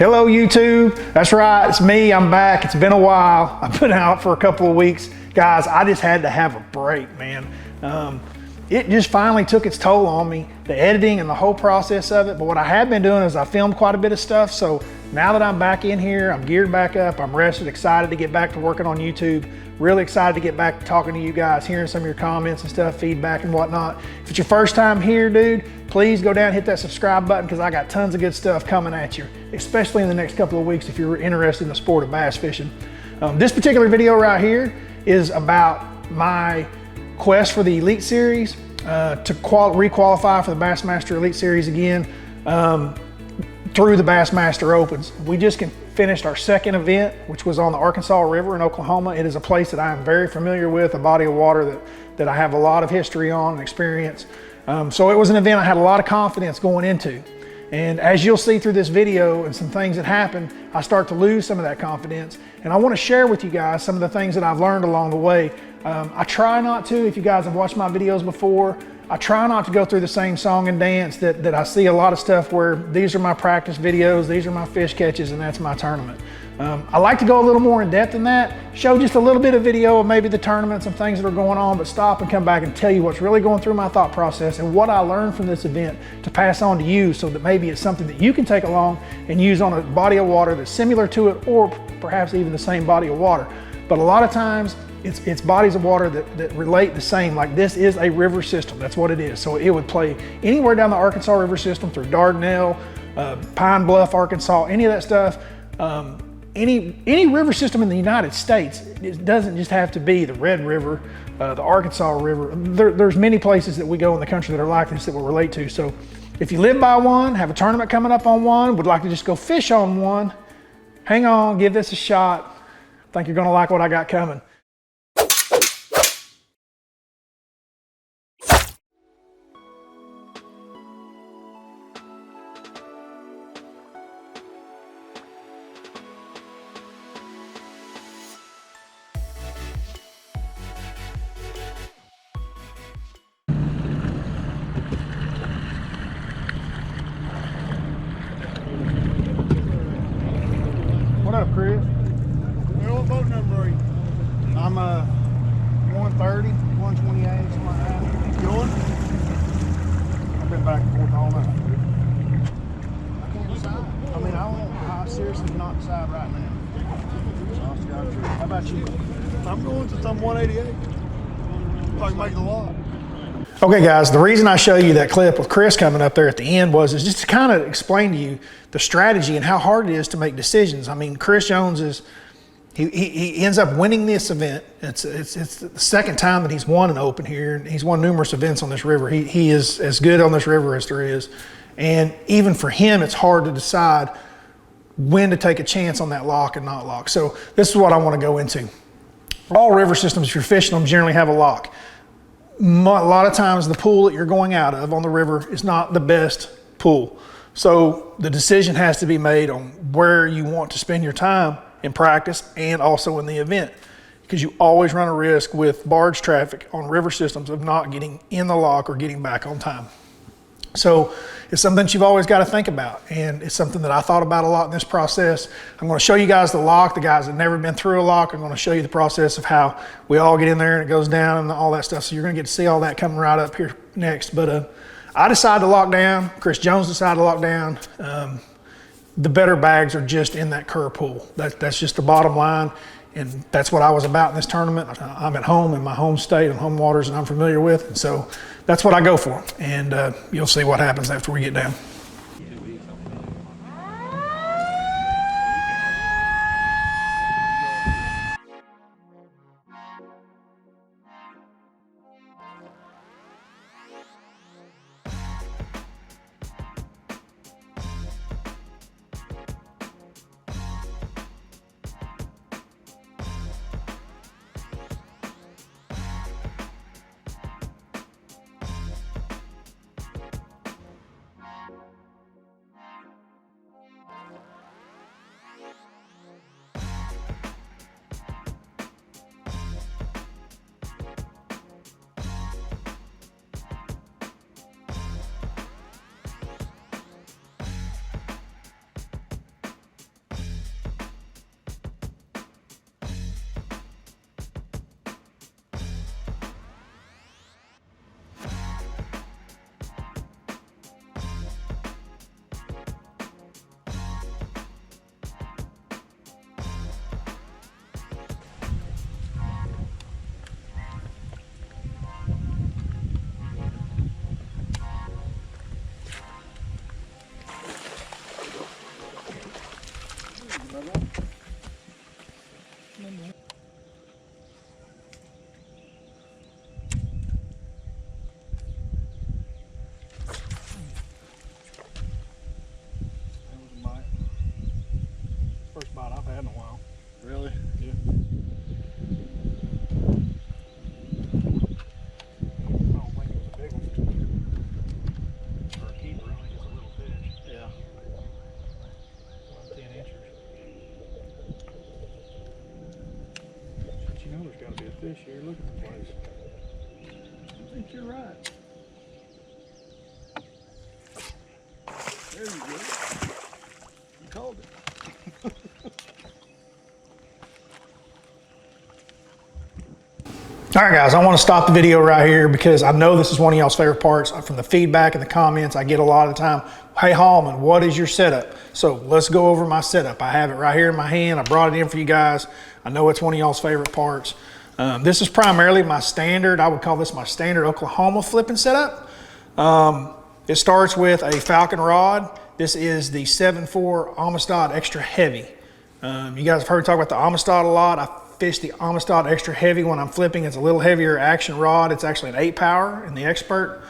Hello YouTube, that's right, it's me, I'm back. It's been a while. I've been out for a couple of weeks. Guys, I just had to have a break, man. It just finally took its toll on me, the editing and the whole process of it. But what I have been doing is I filmed quite a bit of stuff. So now that I'm back in here, I'm geared back up, I'm rested, excited to get back to working on YouTube. Really excited to get back to talking to you guys, hearing some of your comments and stuff, feedback and whatnot. If it's your first time here, dude, please go down and hit that subscribe button because I got tons of good stuff coming at you, especially in the next couple of weeks if you're interested in the sport of bass fishing. This particular video right here is about my quest for the Elite Series to re-qualify for the Bassmaster Elite Series again through the Bassmaster Opens. We just finished our second event, which was on the Arkansas River in Oklahoma. It is a place that I am very familiar with, a body of water that I have a lot of history on and experience. So it was an event I had a lot of confidence going into. And as you'll see through this video and some things that happened, I start to lose some of that confidence. And I want to share with you guys some of the things that I've learned along the way. I try not to, if you guys have watched my videos before, I try not to go through the same song and dance that I see a lot of stuff where these are my practice videos, these are my fish catches, and that's my tournament. I like to go a little more in depth than that, show just a little bit of video of maybe the tournaments and things that are going on, but stop and come back and tell you what's really going through my thought process and what I learned from this event to pass on to you so that maybe it's something that you can take along and use on a body of water that's similar to it or perhaps even the same body of water. But a lot of times it's bodies of water that relate the same. Like this is a river system, that's what it is. So it would play anywhere down the Arkansas River system through Dardanelle, Pine Bluff, Arkansas, any of that stuff. Any river system in the United States, it doesn't just have to be the Red River, the Arkansas River. There's many places that we go in the country that are like this that will relate to. So if you live by one, have a tournament coming up on one, would like to just go fish on one, hang on, give this a shot. I think you're gonna like what I got coming. What up, Chris? What boat number are you? I'm 130, 128, something like that. Yours? I've been back and forth all night. I can't decide. I mean, I seriously cannot decide right now. So I'll see how it is. How about you? I'm going to some 188. If I can make the lot. Okay guys, the reason I show you that clip with Chris coming up there at the end is just to kind of explain to you the strategy and how hard it is to make decisions. I mean, Chris Jones is, he ends up winning this event. It's the second time that he's won an open here, and he's won numerous events on this river. He is as good on this river as there is. And even for him, it's hard to decide when to take a chance on that lock and not lock. So this is what I want to go into. All river systems, if you're fishing them, generally have a lock. A lot of times the pool that you're going out of on the river is not the best pool. So the decision has to be made on where you want to spend your time in practice and also in the event, because you always run a risk with barge traffic on river systems of not getting in the lock or getting back on time. So it's something that you've always got to think about, and it's something that I thought about a lot in this process. I'm going to show you guys the lock. The guys that have never been through a lock, I'm going to show you the process of how we all get in there and it goes down and all that stuff. So you're going to get to see all that coming right up here next. But I decided to lock down. Chris Jones decided to lock down. The better bags are just in that curve pool. That's just the bottom line. And that's what I was about in this tournament. I'm at home in my home state and home waters that I'm familiar with. And so that's what I go for. And you'll see what happens after we get down. fish here. Look at the place. I think you're right. There you go. You called it. All right, guys, I want to stop the video right here because I know this is one of y'all's favorite parts. From the feedback and the comments I get a lot of the time, hey Hallman, what is your setup? So let's go over my setup. I have it right here in my hand. I brought it in for you guys. I know it's one of y'all's favorite parts. This is primarily my standard, I would call this my standard Oklahoma flipping setup. It starts with a Falcon rod. This is the 7.4 Amistad Extra Heavy. You guys have heard me talk about the Amistad a lot. I fish the Amistad Extra Heavy when I'm flipping. It's a little heavier action rod. It's actually an 8 power in the Expert.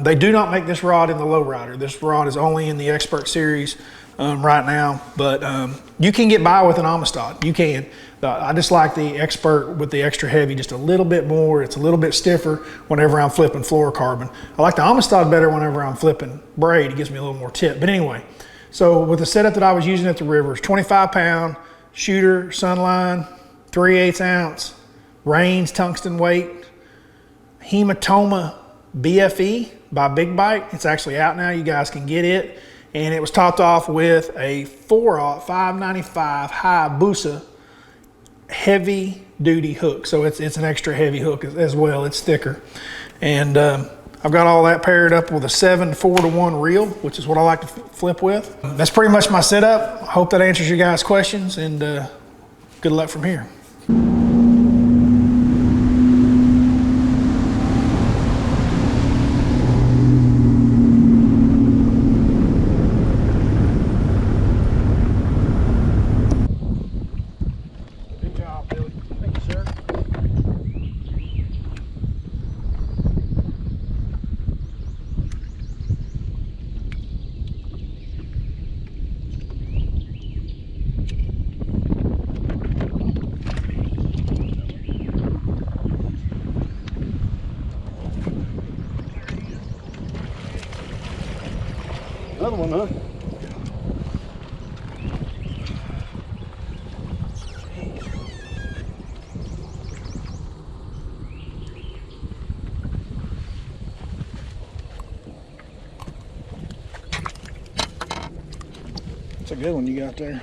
They do not make this rod in the Lowrider. This rod is only in the Expert series right now, but you can get by with an Amistad. You can. I just like the Expert with the Extra Heavy just a little bit more. It's a little bit stiffer whenever I'm flipping fluorocarbon. I like the Amistad better whenever I'm flipping braid. It gives me a little more tip. But anyway, so with the setup that I was using at the rivers, 25 pound shooter, Sunline, 3/8 ounce, Rains tungsten weight, Hematoma BFE by Big Bite. It's actually out now. You guys can get it. And it was topped off with a 4/0 595 Hayabusa heavy duty hook. So it's an extra heavy hook as well. It's thicker. And I've got all that paired up with a 7-4-to-1 reel, which is what I like to flip with. That's pretty much my setup. I hope that answers you guys' questions, and good luck from here. Good job, Billy. Thank you, sir. Another one, huh? That's a good one you got there.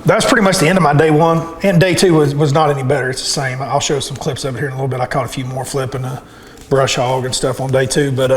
That's pretty much the end of my day one, and day two was not any better. It's the same. I'll show some clips of it here in a little bit. I caught a few more flipping a brush hog and stuff on day two, but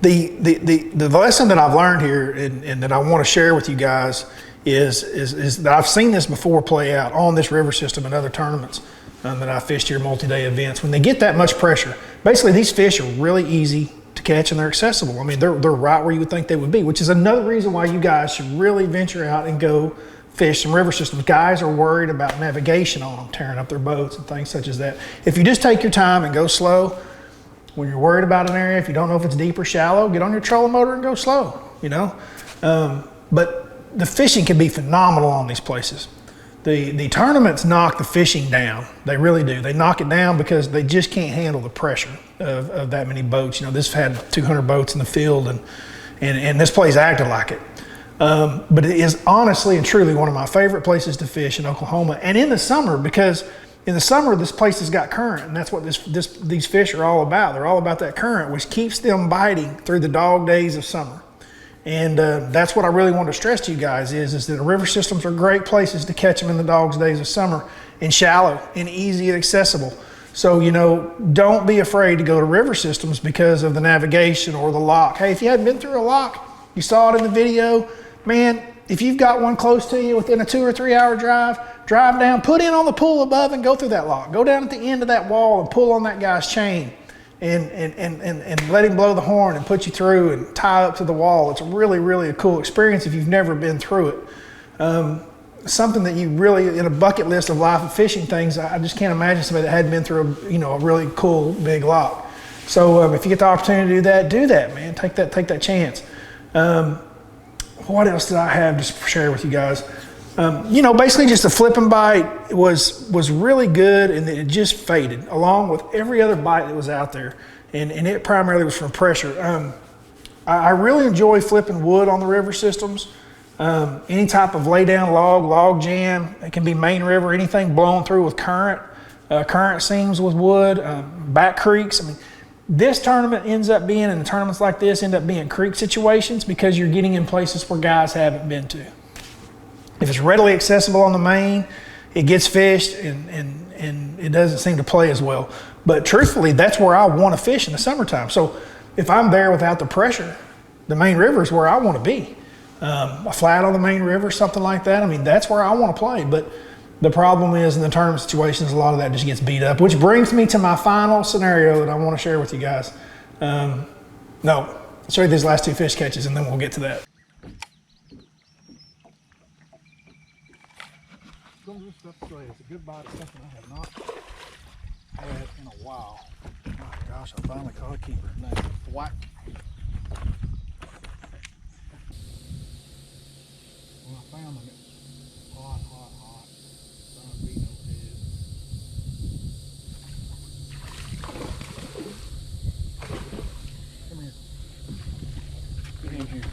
the lesson that I've learned here and that I want to share with you guys is that I've seen this before play out on this river system and other tournaments that I fished here, multi-day events. When they get that much pressure, basically these fish are really easy to catch and they're accessible. I mean, they're right where you would think they would be, which is another reason why you guys should really venture out and go fish some river systems. Guys are worried about navigation on them, tearing up their boats and things such as that. If you just take your time and go slow, when you're worried about an area, if you don't know if it's deep or shallow, get on your trolling motor and go slow, you know? But the fishing can be phenomenal on these places. The tournaments knock the fishing down. They really do. They knock it down because they just can't handle the pressure of that many boats. You know, this had 200 boats in the field and this place acted like it. But it is honestly and truly one of my favorite places to fish in Oklahoma, and in the summer, because in the summer this place has got current, and that's what these fish are all about. They're all about that current, which keeps them biting through the dog days of summer. And that's what I really want to stress to you guys is that the river systems are great places to catch them in the dog's days of summer, and shallow and easy and accessible. So, you know, don't be afraid to go to river systems because of the navigation or the lock. Hey, if you hadn't been through a lock, you saw it in the video, man, if you've got one close to you within a 2 or 3 hour drive down, put in on the pool above and go through that lock. Go down at the end of that wall and pull on that guy's chain and let him blow the horn and put you through and tie up to the wall. It's really, really a cool experience if you've never been through it. Something that you really, in a bucket list of life of fishing things, I just can't imagine somebody that hadn't been through a really cool big lock. So if you get the opportunity to do that, man, take that chance. What else did I have to share with you guys? Basically just the flipping bite was really good, and it just faded along with every other bite that was out there. And it primarily was from pressure. I really enjoy flipping wood on the river systems. any type of lay down log jam. It can be main river, anything blown through with current, current seams with wood, back creeks. I mean, this tournament ends up being, and tournaments like this end up being creek situations because you're getting in places where guys haven't been to. If it's readily accessible on the main, it gets fished and it doesn't seem to play as well. But truthfully, that's where I want to fish in the summertime. So if I'm there without the pressure, the main river is where I want to be. A flat on the main river, something like that. I mean, that's where I want to play. But the problem is in the tournament situations, a lot of that just gets beat up, which brings me to my final scenario that I want to share with you guys. No, I'll show you these last two fish catches and then we'll get to that. It's a good bite of something I have not had in a while. Oh my gosh, I finally caught a keeper. Nice. Whack. When I found them, it was hot, hot, hot. Sun beating on his head. Come here. Get in here.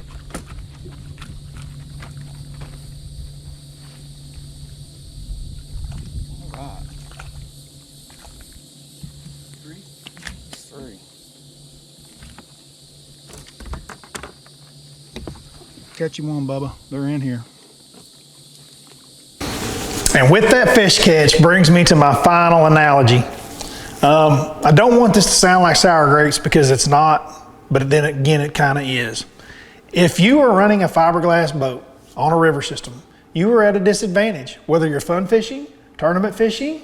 Catch you one, Bubba. They're in here. And with that fish catch brings me to my final analogy. I don't want this to sound like sour grapes because it's not, but then again, it kind of is. If you are running a fiberglass boat on a river system, you are at a disadvantage, whether you're fun fishing, tournament fishing,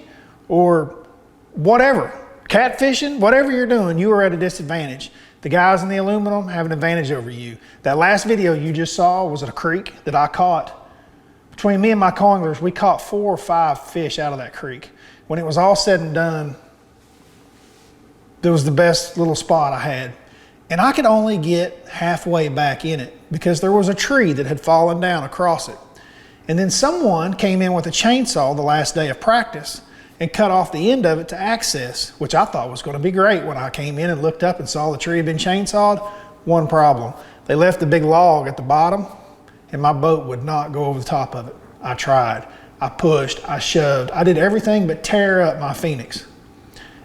or whatever, cat fishing, whatever you're doing, you are at a disadvantage. The guys in the aluminum have an advantage over you. That last video you just saw was at a creek that I caught. Between me and my co-anglers, we caught 4 or 5 fish out of that creek. When it was all said and done, it was the best little spot I had. And I could only get halfway back in it because there was a tree that had fallen down across it. And then someone came in with a chainsaw the last day of practice and cut off the end of it to access, which I thought was going to be great. When I came in and looked up and saw the tree had been chainsawed, one problem. They left the big log at the bottom and my boat would not go over the top of it. I tried, I pushed, I shoved. I did everything but tear up my Phoenix.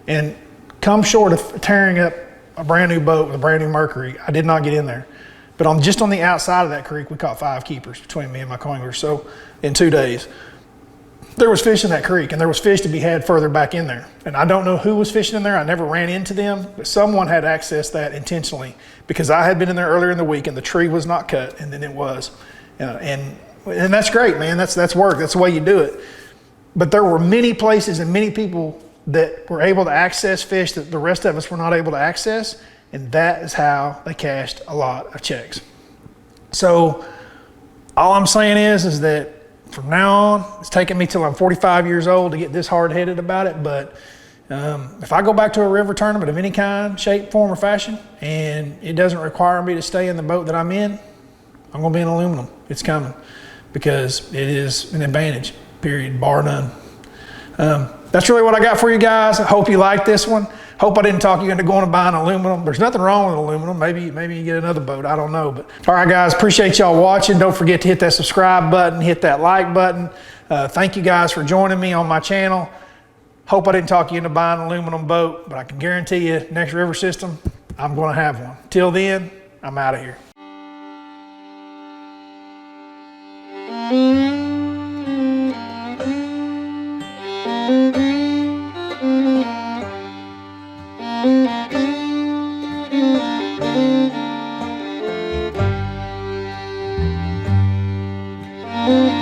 And come short of tearing up a brand new boat with a brand new Mercury, I did not get in there. But just on the outside of that creek, we caught 5 keepers between me and my co-anglers. So in 2 days. There was fish in that creek and there was fish to be had further back in there. And I don't know who was fishing in there. I never ran into them, but someone had accessed that intentionally because I had been in there earlier in the week and the tree was not cut and then it was. And that's great, man. That's work. That's the way you do it. But there were many places and many people that were able to access fish that the rest of us were not able to access. And that is how they cashed a lot of checks. So all I'm saying is that from now on, it's taken me till I'm 45 years old to get this hard-headed about it, but if I go back to a river tournament of any kind, shape, form, or fashion, and it doesn't require me to stay in the boat that I'm in, I'm gonna be in aluminum. It's coming because it is an advantage, period, bar none. That's really what I got for you guys. I hope you like this one. Hope I didn't talk you into going to buying aluminum. There's nothing wrong with aluminum. Maybe you get another boat. I don't know. But all right, guys, appreciate y'all watching. Don't forget to hit that subscribe button, hit that like button. Thank you guys for joining me on my channel. Hope I didn't talk you into buying an aluminum boat, but I can guarantee you next river system, I'm going to have one. Till then, I'm out of here. Thank you.